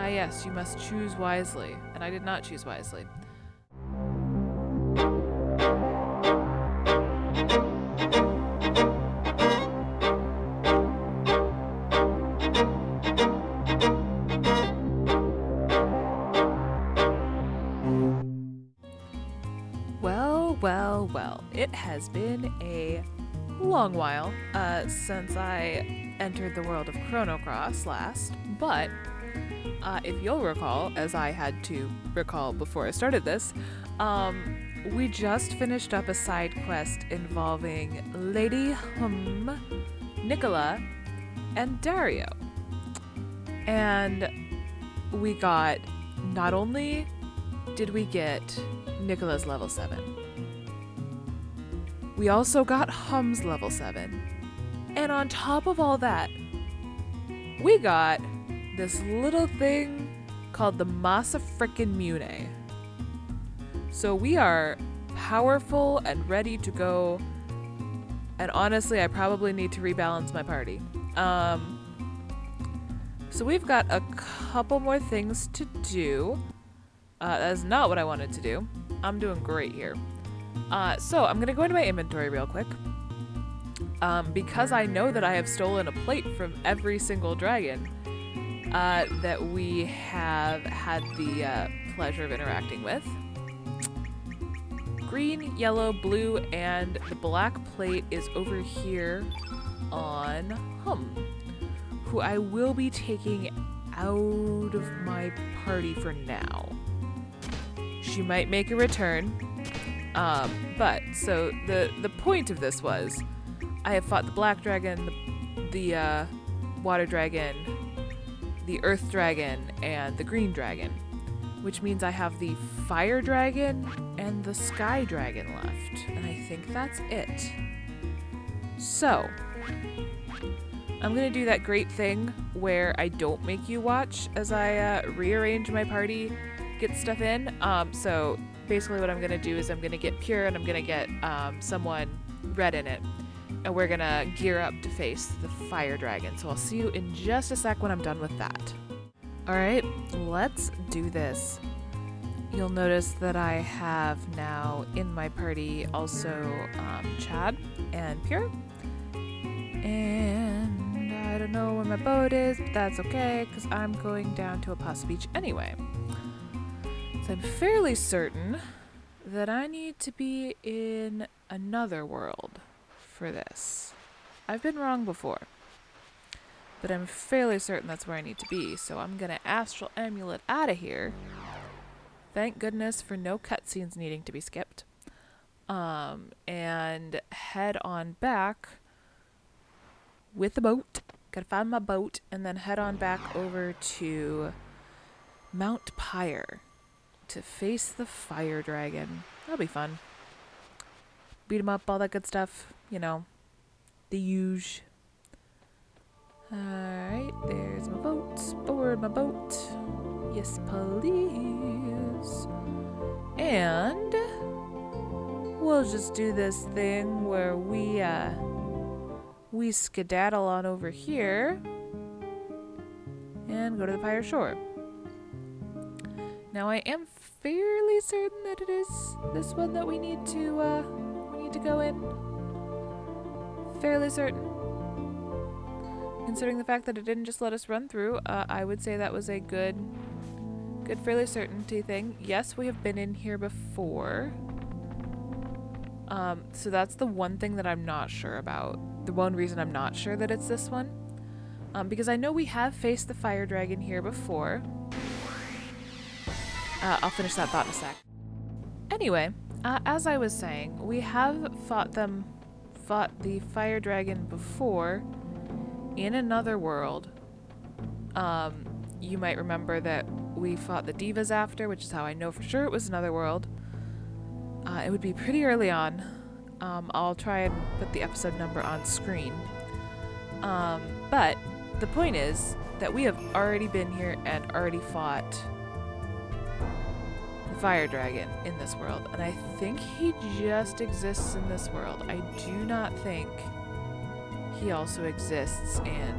Ah yes, you must choose wisely. And I did not choose wisely. Well, it has been a long while since I entered the world of Chrono Cross last, but if you'll recall, as I had to recall before I started this, we just finished up a side quest involving Lady Nicola, and Dario. And we got, not only did we get Nicola's level 7, we also got Hum's level 7. And on top of all that, we got this little thing called the Masa frickin' Mune. So we are powerful and ready to go. And honestly, I probably need to rebalance my party. So we've got a couple more things to do. That is not what I wanted to do. I'm doing great here. So I'm gonna go into my inventory real quick. Because I know that I have stolen a plate from every single dragon that we have had the pleasure of interacting with. Green, yellow, blue, and the black plate is over here on Hum, who I will be taking out of my party for now. She might make a return. But so the point of this was I have fought the black dragon, the water dragon, the earth dragon, and the green dragon, which means I have the fire dragon and the sky dragon left, and I think that's it. So I'm gonna do that great thing where I don't make you watch as I rearrange my party, get stuff in. So basically what I'm gonna do is I'm gonna get Pure and I'm gonna get someone red in it, and we're gonna gear up to face the fire dragon. So I'll see you in just a sec when I'm done with that. Alright, let's do this. You'll notice that I have now in my party also Chad and Pure. And I don't know where my boat is, but that's okay because I'm going down to Apasa Beach anyway. So I'm fairly certain that I need to be in another world for this. I've been wrong before, but I'm fairly certain that's where I need to be. So I'm gonna Astral Amulet out of here. Thank goodness for no cutscenes needing to be skipped. And head on back with the boat. Gotta find my boat and then head on back over to Mount Pyre to face the fire dragon. That'll be fun. Beat him up, all that good stuff. You know, the huge. Alright, there's my boat. Board my boat. Yes, please. And we'll just do this thing where we skedaddle on over here and go to the Pyre Shore. Now I am fairly certain that it is this one that we need to go in. Fairly certain. Considering the fact that it didn't just let us run through, I would say that was a good fairly certainty thing. Yes, we have been in here before. So that's the one thing that I'm not sure about. The one reason I'm not sure that it's this one. Because I know we have faced the fire dragon here before. I'll finish that thought in a sec. Anyway, as I was saying, we have fought the fire dragon before in another world. You might remember that we fought the divas after, which is how I know for sure it was another world. It would be pretty early on. I'll try and put the episode number on screen. But the point is that we have already been here and already fought the fire dragon in this world. And I think he just exists in this world. I do not think he also exists in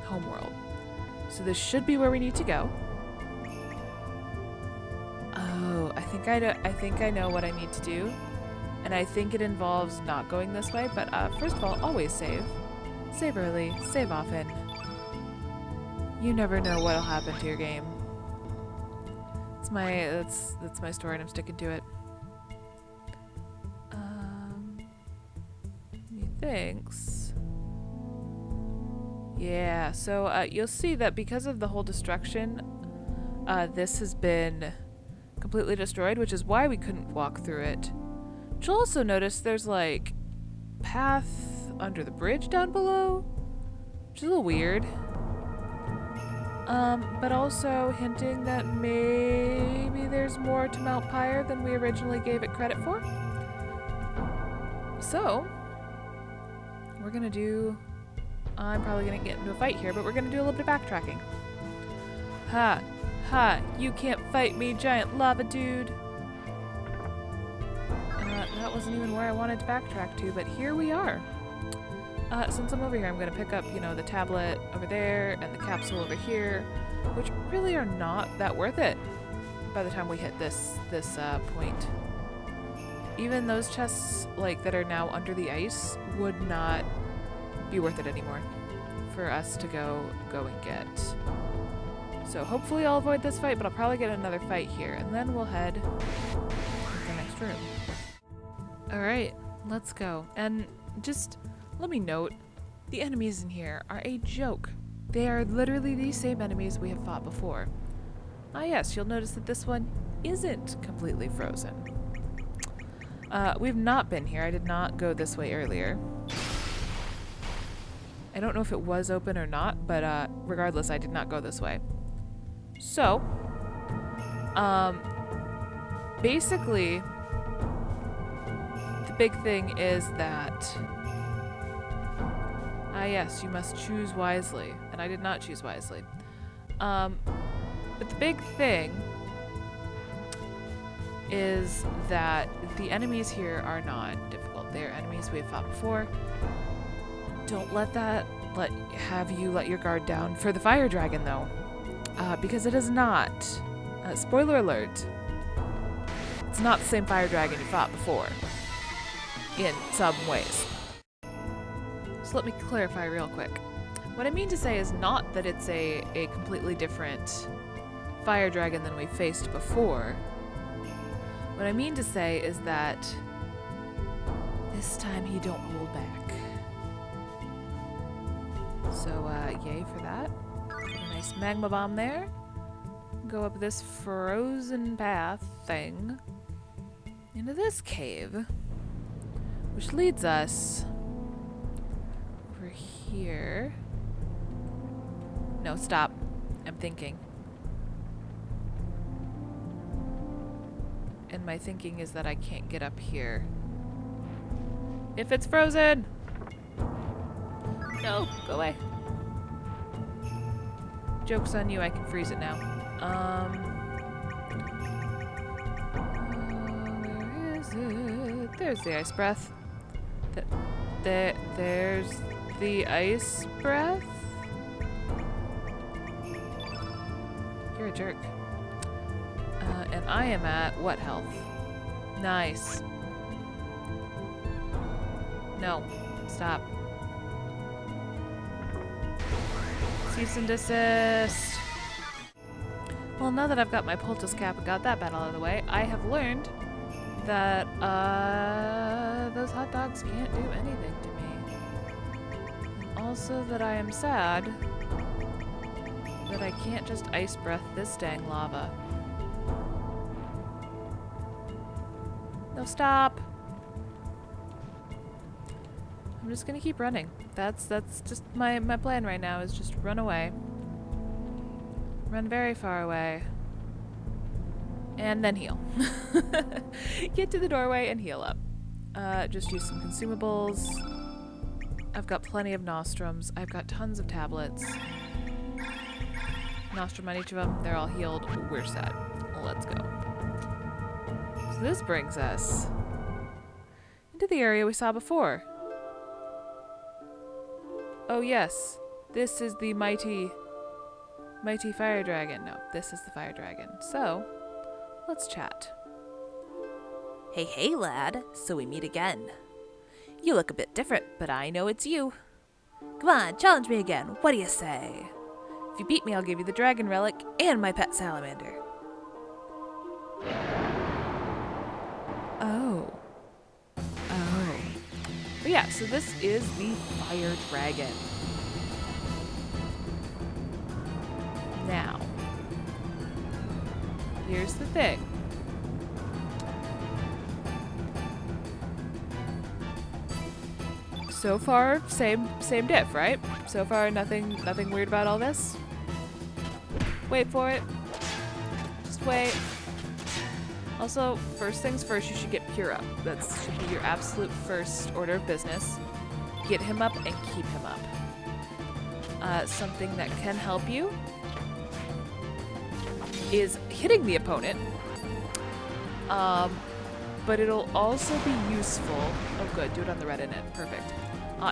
Homeworld. So this should be where we need to go. Oh, I think I know what I need to do. And I think it involves not going this way, but first of all, always save. Save early, save often. You never know what'll happen to your game. That's my story and I'm sticking to it. Methinks. Yeah, so you'll see that because of the whole destruction, this has been completely destroyed, which is why we couldn't walk through it. But you'll also notice there's like path under the bridge down below, which is a little weird. But also hinting that maybe there's more to Mount Pyre than we originally gave it credit for. So, we're gonna do... I'm probably gonna get into a fight here, but we're gonna do a little bit of backtracking. Ha! Ha! You can't fight me, giant lava dude! That wasn't even where I wanted to backtrack to, but here we are. Since I'm over here, I'm gonna pick up, you know, the tablet over there and the capsule over here, which really are not that worth it by the time we hit this point. Even those chests, like, that are now under the ice would not be worth it anymore for us to go and get. So hopefully I'll avoid this fight, but I'll probably get another fight here, and then we'll head to the next room. Alright, let's go. And just let me note, the enemies in here are a joke. They are literally the same enemies we have fought before. Ah yes, you'll notice that this one isn't completely frozen. We've not been here. I did not go this way earlier. I don't know if it was open or not, but regardless, I did not go this way. So, basically, the big thing is that, yes, you must choose wisely, and I did not choose wisely. But the big thing is that the enemies here are not difficult. They are enemies we have fought before. Don't let that have you let your guard down for the fire dragon, though, because it is not. Spoiler alert. It's not the same fire dragon you fought before, in some ways. So let me clarify real quick. What I mean to say is not that it's a completely different fire dragon than we faced before. What I mean to say is that this time he don't hold back. So, yay for that. Put a nice magma bomb there. Go up this frozen path thing into this cave, which leads us over here. No, stop. I'm thinking. And my thinking is that I can't get up here. If it's frozen! No, go away. Joke's on you, I can freeze it now. Where is it? There's the ice breath. There's the ice breath? You're a jerk. And I am at what health? Nice. No. Stop. Cease and desist. Well, now that I've got my poultice cap and got that battle out of the way, I have learned that those hot dogs can't do anything to me. And also that I am sad that I can't just ice breath this dang lava. No, stop! I'm just gonna keep running. That's just my plan right now, is just run away. Run very far away. And then heal. Get to the doorway and heal up. Just use some consumables. I've got plenty of nostrums. I've got tons of tablets. Nostrum on each of them. They're all healed. We're set. Let's go. So this brings us into the area we saw before. Oh yes, this is the mighty Mighty fire dragon. No, this is the fire dragon. So, let's chat. Hey, hey, lad. So we meet again. You look a bit different, but I know it's you. Come on, challenge me again. What do you say? If you beat me, I'll give you the dragon relic and my pet salamander. Oh. Oh. But yeah, so this is the fire dragon. Now, here's the thing. So far, same diff, right? So far, nothing weird about all this. Wait for it. Just wait. Also, first things first, you should get Pure up. That should be your absolute first order of business. Get him up and keep him up. Something that can help you is hitting the opponent. But it'll also be useful. Oh, good. Do it on the red in it. Perfect.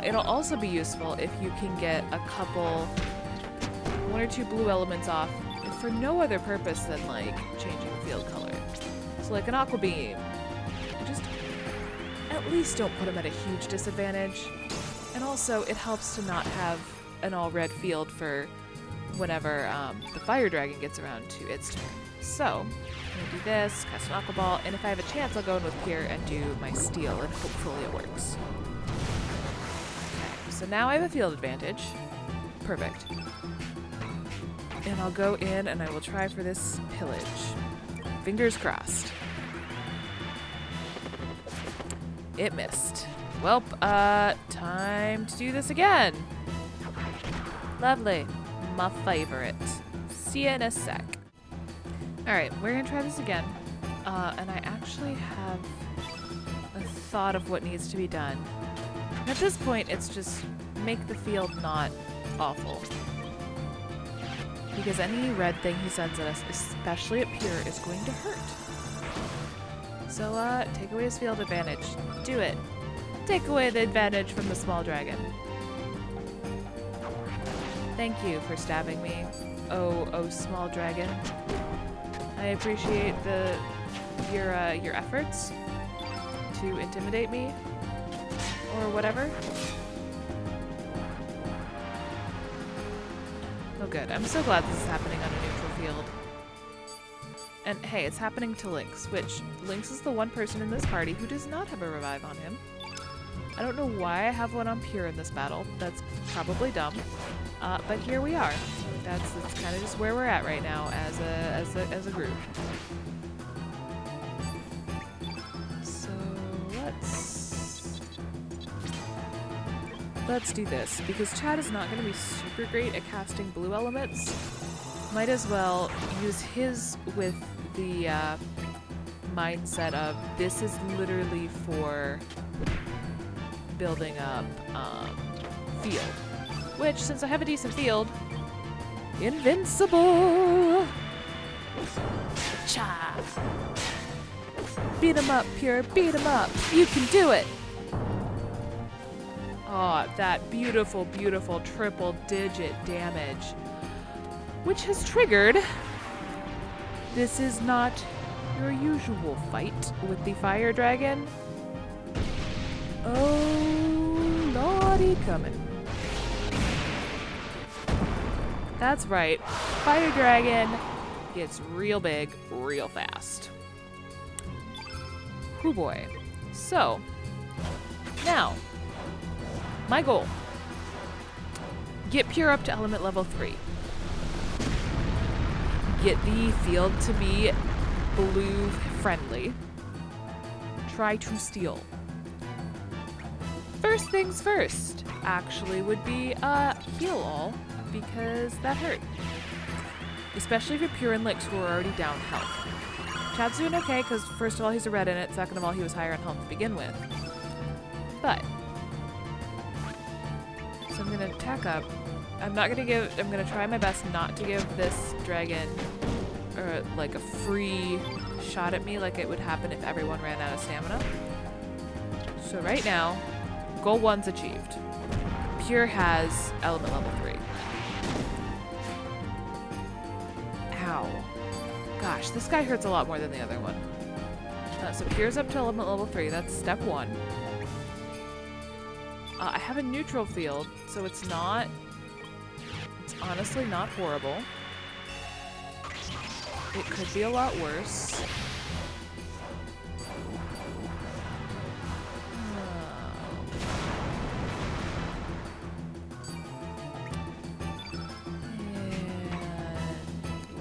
It'll also be useful if you can get a couple, 1 or 2 blue elements off for no other purpose than, like, changing field color. So, like an aqua beam. Just at least don't put them at a huge disadvantage. And also, it helps to not have an all-red field for whenever the fire dragon gets around to its turn. So, I'm gonna do this, cast an aqua ball, and if I have a chance, I'll go in with Pure and do my steal, and hopefully it works. Okay, so now I have a field advantage. Perfect. And I'll go in and I will try for this pillage. Fingers crossed. It missed. Welp, time to do this again. Lovely. My favorite. See ya in a sec. Alright, we're gonna try this again. And I actually have a thought of what needs to be done. At this point, it's just make the field not awful. Because any red thing he sends at us, especially at Pure, is going to hurt. So, take away his field advantage. Do it. Take away the advantage from the small dragon. Thank you for stabbing me. Oh, small dragon. I appreciate your efforts to intimidate me, or whatever. Oh good, I'm so glad this is happening on a neutral field. And hey, it's happening to Lynx, which Lynx is the one person in this party who does not have a revive on him. I don't know why I have one on Pure in this battle. That's probably dumb. But here we are. That's kind of just where we're at right now as a group. So let's do this, because Chad is not going to be super great at casting blue elements. Might as well use his with the mindset of this is literally for building up field. Which, since I have a decent field, invincible! Cha! Beat him up, Pure, beat him up! You can do it! Oh, that beautiful, beautiful triple-digit damage. Which has triggered... This is not your usual fight with the fire dragon. Oh, lordy coming. That's right. Fire dragon gets real big, real fast. Whoo boy. So, now, my goal. Get Pure up to element level 3. Get the field to be blue friendly. Try to steal. First things first, actually, would be heal all, because that hurt. Especially for Pure and Lynx, who are already down health. Chad's doing okay, because first of all, he's a red in it, second of all, he was higher on health to begin with. But, so I'm going to attack up. I'm going to try my best not to give this dragon, like a free shot at me like it would happen if everyone ran out of stamina. So right now, goal 1's achieved. Pure has element level 3. Gosh, this guy hurts a lot more than the other one. So Cure's up to element level 3. That's step 1. I have a neutral field, so it's honestly not horrible. It could be a lot worse.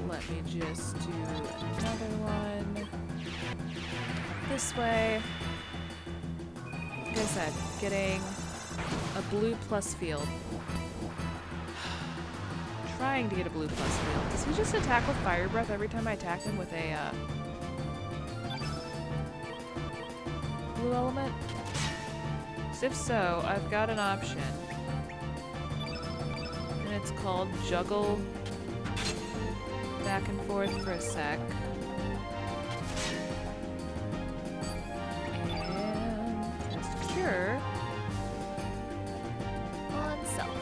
Let me just do another one this way. Like I said, getting a blue plus field. Trying to get a blue plus field. Does he just attack with fire breath every time I attack him with a blue element? 'Cause if so, I've got an option. And it's called juggle back and forth for a sec. And just cure on self.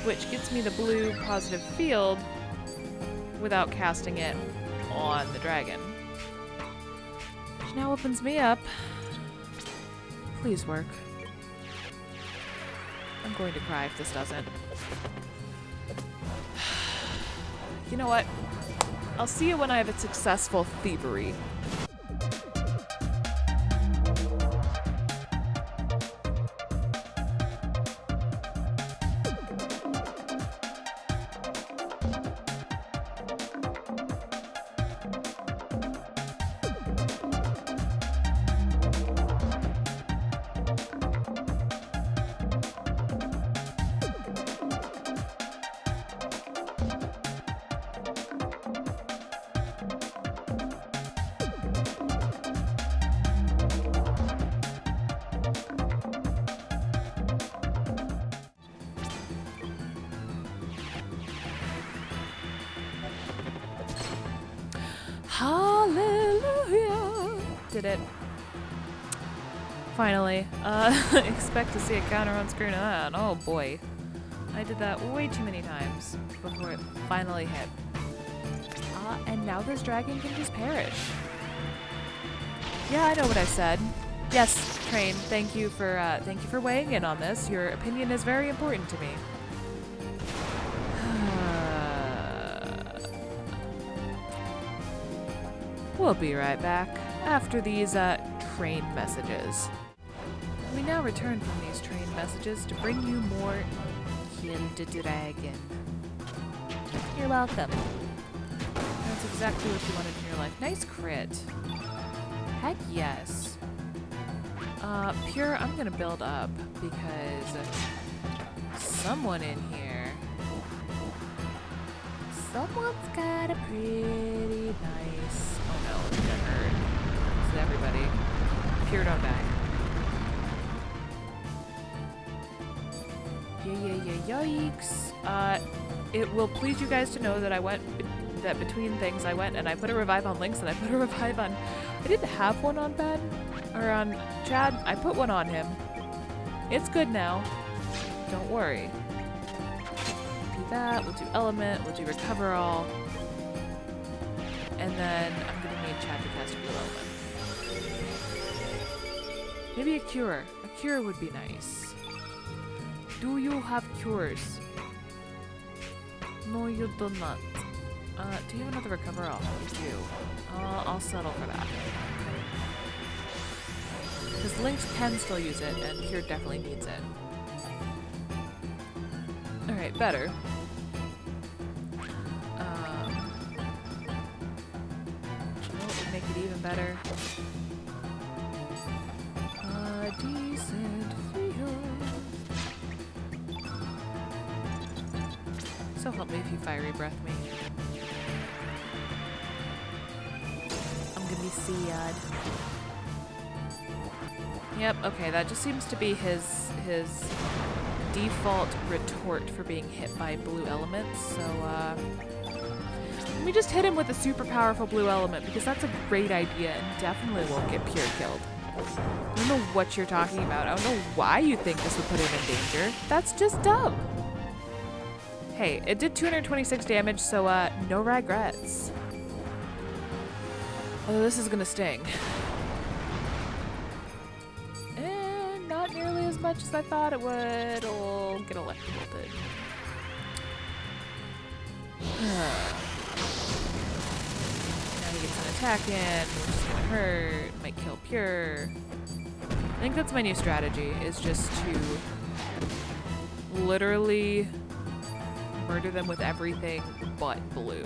Which gets me the blue positive field without casting it on the dragon. Which now opens me up. Please work. I'm going to cry if this doesn't. You know what? I'll see you when I have a successful thievery. Hallelujah! Did it. Finally. Expect to see a counter on screen of that. Oh boy. I did that way too many times before it finally hit. And now this dragon can just perish. Yeah, I know what I said. Yes, Train, thank you for weighing in on this. Your opinion is very important to me. We'll be right back after these train messages. We now return from these train messages to bring you more Kill the Dragon. You're welcome. That's exactly what you wanted in your life. Nice crit. Heck yes. Pure, I'm gonna build up because someone in here. Someone's got a pretty nice. Oh no, it's gonna hurt. This is everybody. Pure, don't die. Yikes. It will please you guys to know that that between things I went and I put a revive on Lynx and I put a revive on. I didn't have one on Ben or on Chad. I put one on him. It's good now. Don't worry. Do that. We'll do element. We'll do recover all. And then I'm gonna need Chad to cast blue element. Maybe a cure. A cure would be nice. Do you have cures? No, you do not. Do you have another recover all? You do. I'll settle for that. Because Lynx can still use it, and Cure definitely needs it. Alright, better. What would make it even better? Decent field. So help me if you fiery breath me. I'm gonna be sad. Yep, okay, that just seems to be his default retort for being hit by blue elements, so let me just hit him with a super powerful blue element, because that's a great idea and definitely won't get Pure killed. I don't know what you're talking about. I don't know why you think this would put him in danger. That's just dumb. Hey, it did 226 damage, so no regrets. Although this is gonna sting. And not nearly as much as I thought it would. It'll get electrocuted. Now he gets an attack in, which is gonna hurt. Might kill Pure. I think that's my new strategy, is just to literally murder them with everything but blue.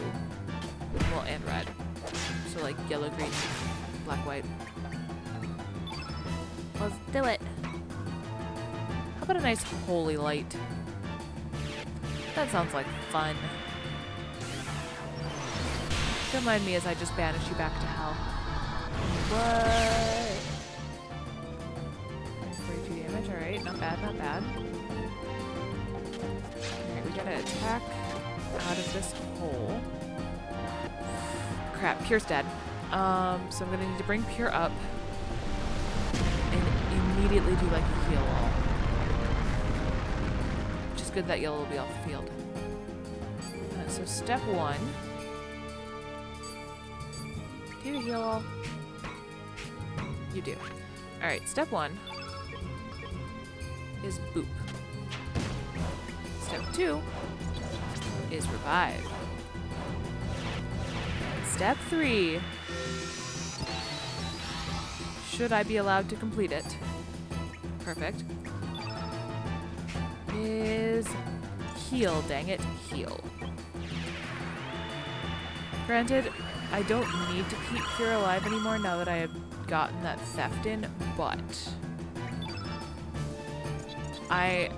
Well, and red. So like yellow, green, black, white. Let's do it. How about a nice holy light? That sounds like fun. Don't mind me as I just banish you back to hell. What? 42 damage, alright. Not bad, not bad. Alright, we gotta attack out of this hole. Crap, Pure's dead. So I'm gonna need to bring Pure up and immediately do like a heal all. Which is good that yellow will be off the field. So step one. Do you heal all? You do. Alright, step one is boop. Step two is revive. Step 3, should I be allowed to complete it, perfect, is heal, dang it, heal. Granted, I don't need to keep Pure alive anymore now that I have gotten that theft in, but I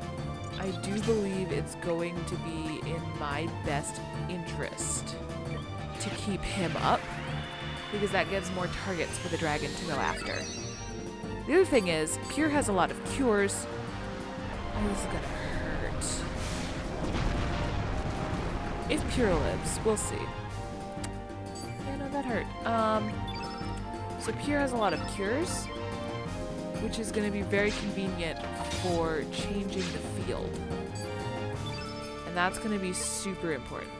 do believe it's going to be in my best interest to keep him up, because that gives more targets for the dragon to go after. The other thing is, Pure has a lot of cures. Oh, this is gonna hurt. If Pure lives, we'll see. Yeah, no, that hurt. So Pure has a lot of cures, which is gonna be very convenient for changing the field. And that's gonna be super important.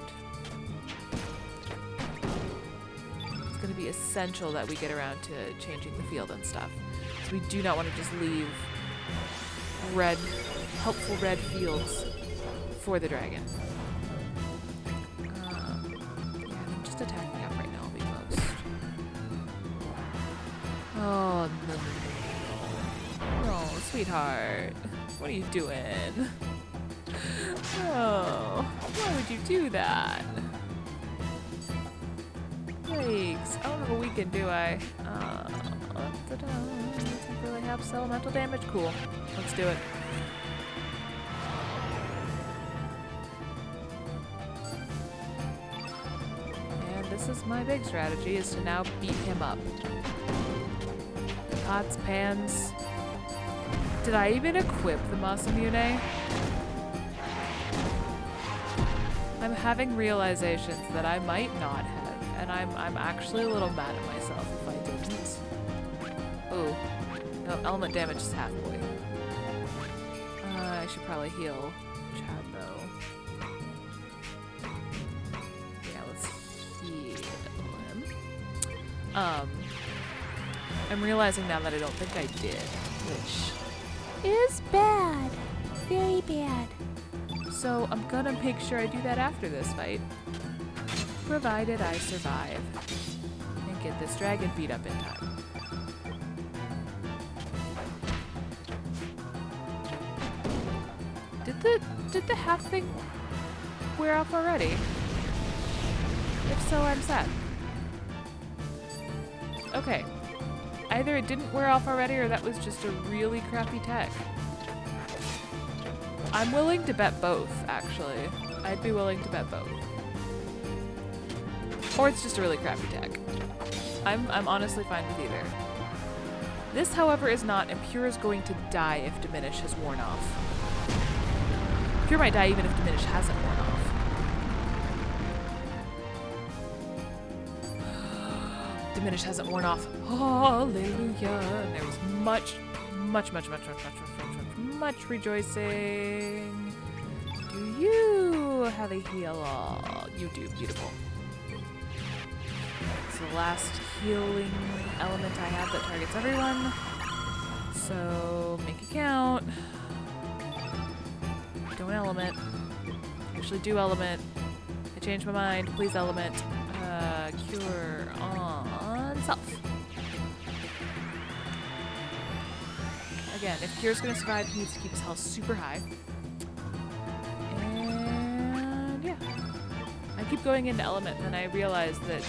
Going to be essential that we get around to changing the field and stuff. So we do not want to just leave helpful red fields for the dragon. Yeah, I think just attacking up right now will be most. Oh, no. Oh, sweetheart. What are you doing? Oh, why would you do that? Yikes. I don't have a weaken, do I? Temporarily half elemental damage? Cool. Let's do it. And this is my big strategy, is to now beat him up. Pots, pans. Did I even equip the Masamune? I'm having realizations that I might not have. And I'm actually a little mad at myself if I didn't. Ooh. No, element damage is half boy. I should probably heal Chad though. Yeah, let's heal him. I'm realizing now that I don't think I did, which is bad. Very bad. So I'm gonna make sure I do that after this fight. Provided I survive and get this dragon beat up in time. Did the half thing wear off already? If so, I'm sad. Okay. Either it didn't wear off already or that was just a really crappy tech. I'm willing to bet both, actually. I'd be willing to bet both. Or it's just a really crappy tech. I'm honestly fine with either. This, however, is not, and Pure is going to die if Diminish has worn off. Pure might die even if Diminish hasn't worn off. Diminish hasn't worn off. Hallelujah. There was much rejoicing. Do you have how they heal. You do. Beautiful. It's the last healing element I have that targets everyone. So make it count. Don't element. Actually do element. I changed my mind. Please element. Cure on self. Again, if Cure's gonna survive, he needs to keep his health super high. And yeah. I keep going into element, and I realize that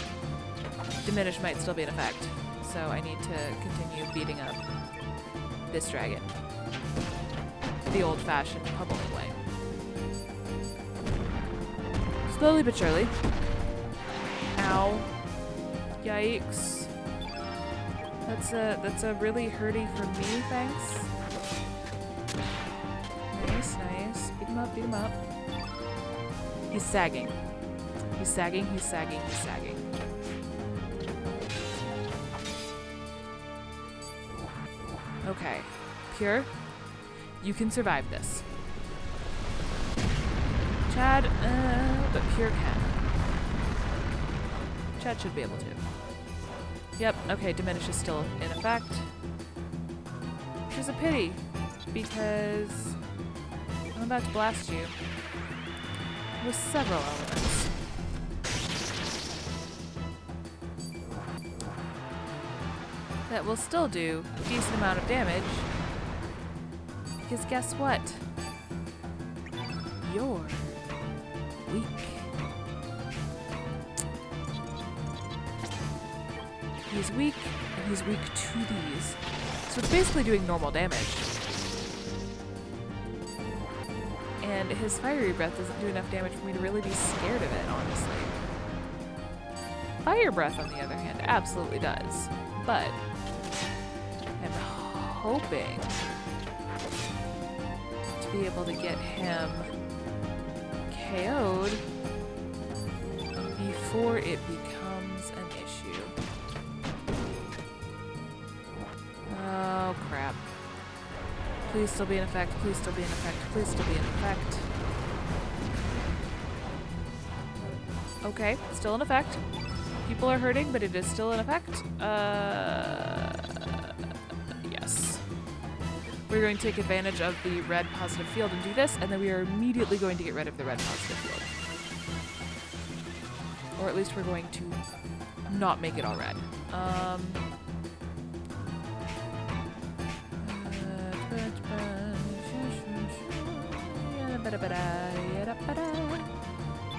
diminish might still be in effect. So I need to continue beating up this dragon the old-fashioned pummeling way. Slowly but surely. Ow. Yikes. That's a really hurty for me, thanks. Nice. Beat him up. He's sagging. He's sagging. Okay. Pure, you can survive this. Chad, but Pure can. Chad should be able to. Yep, okay, Diminish is still in effect. Which is a pity, because I'm about to blast you with several elements. That will still do a decent amount of damage, because guess what? You're weak. He's weak, and he's weak to these. So it's basically doing normal damage. And his fiery breath doesn't do enough damage for me to really be scared of it, honestly. Fire breath, on the other hand, absolutely does. But I'm hoping to be able to get him KO'd before it becomes an issue. Oh, crap. Please still be in effect. Please still be in effect. Please still be in effect. Okay, still in effect. People are hurting, but it is still in effect. Yes. We're going to take advantage of the red positive field and do this, and then we are immediately going to get rid of the red positive field. Or at least we're going to not make it all red.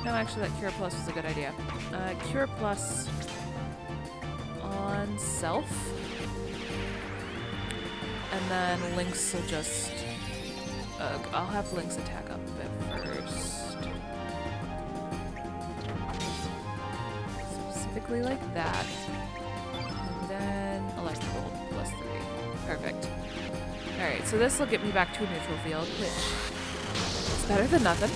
No, actually that Cure Plus was a good idea. Cure Plus on self. And then Lynx will just... I'll have Lynx attack up a bit first. Specifically like that. And then Electrical plus 3. Perfect. Alright, so this will get me back to a neutral field, which is better than nothing.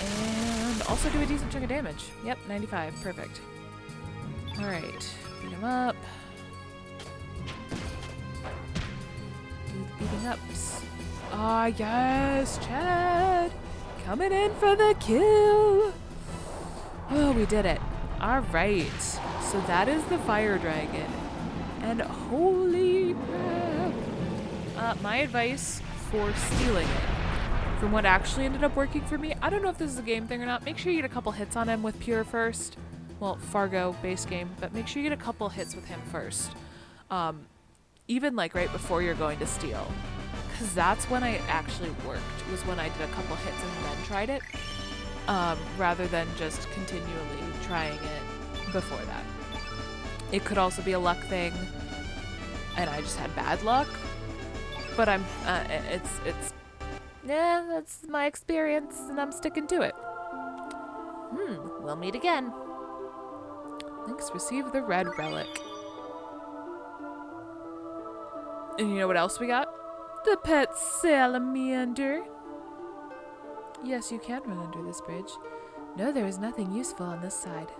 And also do a decent chunk of damage. Yep, 95. Perfect. Alright, beat him up. Do the beating ups. Ah, yes, Chad! Coming in for the kill! Oh, we did it. Alright, so that is the fire dragon. And holy crap! My advice for stealing it, from what actually ended up working for me, I don't know if this is a game thing or not, make sure you get a couple hits on him with Pure first. Well, Fargo, base game, but make sure you get a couple hits with him first. Even like right before you're going to steal. Because that's when it actually worked, was when I did a couple hits and then tried it. Rather than just continually trying it before that. It could also be a luck thing, and I just had bad luck. But yeah, that's my experience, and I'm sticking to it. We'll meet again. Lynx received the red relic. And you know what else we got? The pet salamander. Yes, you can run under this bridge. No, there is nothing useful on this side.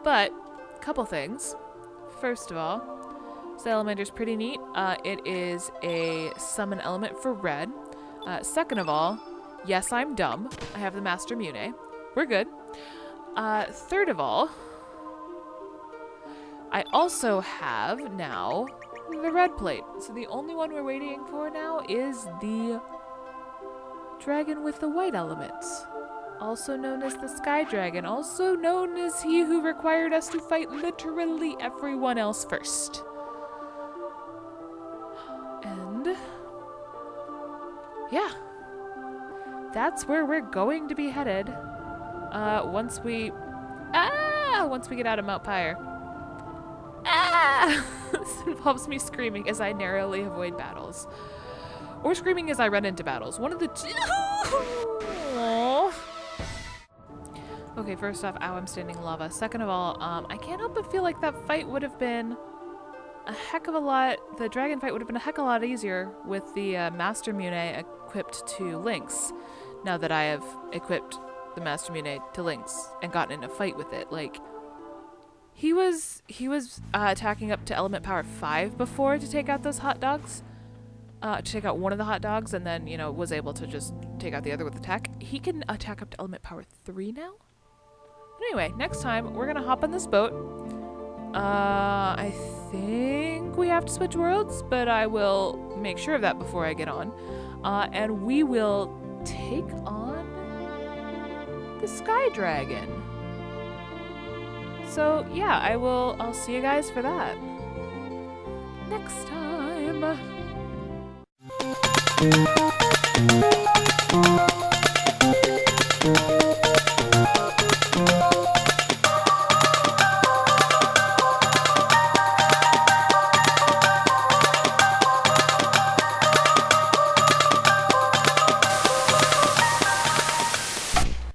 But, couple things. First of all, Salamander's pretty neat. It is a summon element for red. Second of all, Yes, I'm dumb. I have the Master Mune. We're good. Third of all, I also have now the red plate. So the only one we're waiting for now is the dragon with the white elements. Also known as the Sky Dragon. Also known as he who required us to fight literally everyone else first. And yeah. That's where we're going to be headed. Once we get out of Mount Pyre. This involves me screaming as I narrowly avoid battles. Or screaming as I run into battles. One of the two. Okay, first off, ow, I'm standing in lava. Second of all, I can't help but feel like that fight would have been a heck of a lot. The dragon fight would have been a heck of a lot easier with the Master Mune equipped to Lynx. Now that I have equipped the Master Mune to Lynx and gotten in a fight with it, like he was attacking up to element power 5 before to take out those hot dogs, to take out one of the hot dogs, and then was able to just take out the other with attack. He can attack up to element power 3 now. Anyway, next time we're gonna hop on this boat. I think we have to switch worlds, but I will make sure of that before I get on, and we will take on the Sky Dragon. So yeah, I'll see you guys for that next time.